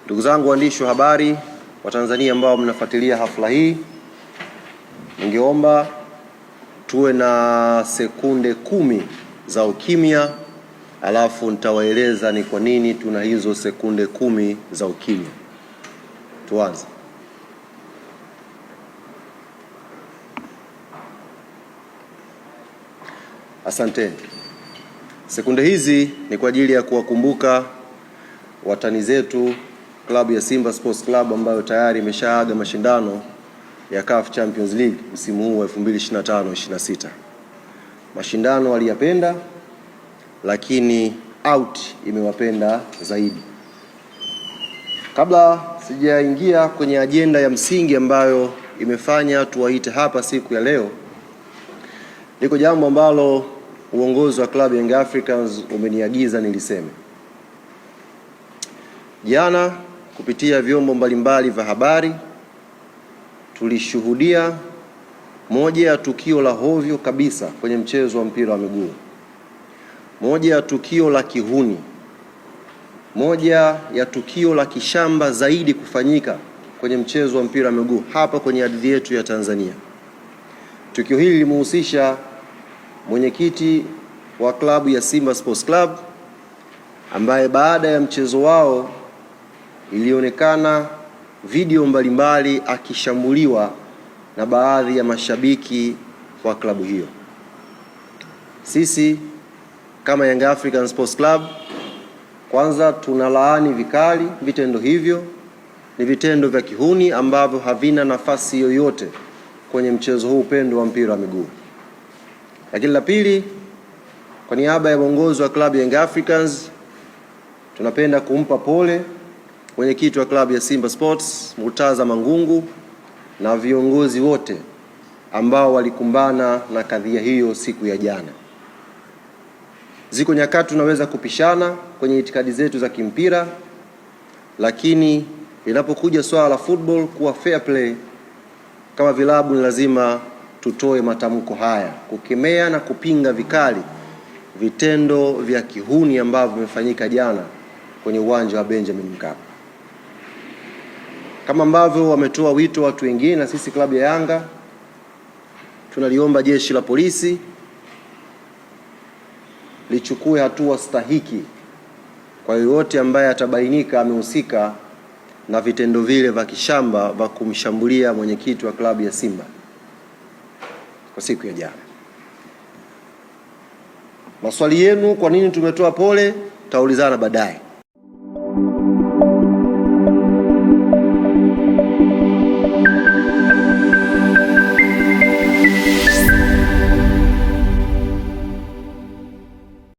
Ndugu zangu waandishi wa habari wa Tanzania ambao mnafuatilia hafla hii, ningeomba tuwe na sekunde 10 za ukimya, alafu nitawaeleza ni kwa nini tuna hizo sekunde 10 za ukimya. Tuanze. Asanteni. Sekunde hizi ni kwa ajili ya kuwakumbuka watani zetu klabu ya Simba Sports Club ambayo tayari imeshaaga mashindano ya CAF Champions League msimu huu wa 2025-26. Mashindano waliyapenda, lakini out imewapenda zaidi. Kabla sijaingia kwenye ajenda ya msingi ambayo imefanya tuwaite hapa siku ya leo, liko jambo ambalo uongozi wa klabu Young Africans umeniagiza niliseme. Jana kupitia vyombo mbalimbali vya habari tulishuhudia moja ya tukio la hovyo kabisa kwenye mchezo wa mpira wa miguu. Moja ya tukio la kihuni. Moja ya tukio la kishamba zaidi kufanyika kwenye mchezo wa mpira wa miguu hapa kwenye ardhi yetu ya Tanzania. Tukio hili limehusisha mwenyekiti wa klabu ya Simba Sports Club ambaye baada ya mchezo wao ilionekana video mbalimbali akishambuliwa na baadhi ya mashabiki wa klabu hiyo. Sisi kama Young African Sports Club kwanza tunalaani vikali vitendo hivyo. Ni vitendo vya kihuni ambavyo havina nafasi yoyote kwenye mchezo huu pendwa wa mpira wa miguu. Lakini la pili, kwa niaba ya uongozi wa klabu Young Africans tunapenda kumpa pole mwenyekiti wa klabu ya Simba Sports Murtaza Mangungu na viongozi wote ambao walikumbana na kadhia hiyo siku ya jana. Ziko nyakati tunaweza kupishana kwenye itikadi zetu za kimpira, lakini inapokuja swala la football kuwa fair play, kama vilabu ni lazima tutoe matamko haya kukemea na kupinga vikali vitendo vya kihuni ambavyo vimefanyika jana kwenye uwanja wa Benjamin Mkapa. Kama ambavyo wametoa wito watu wengine, na sisi klabu ya Yanga tunaliomba jeshi la polisi lichukue hatua stahiki kwa yoyote ambaye atabainika amehusika na vitendo vile vya kishamba vya kumshambulia mwenyekiti wa klabu ya Simba kwa siku ya jana. Maswali yenu, kwa nini tumetoa pole, taulizana baadaye.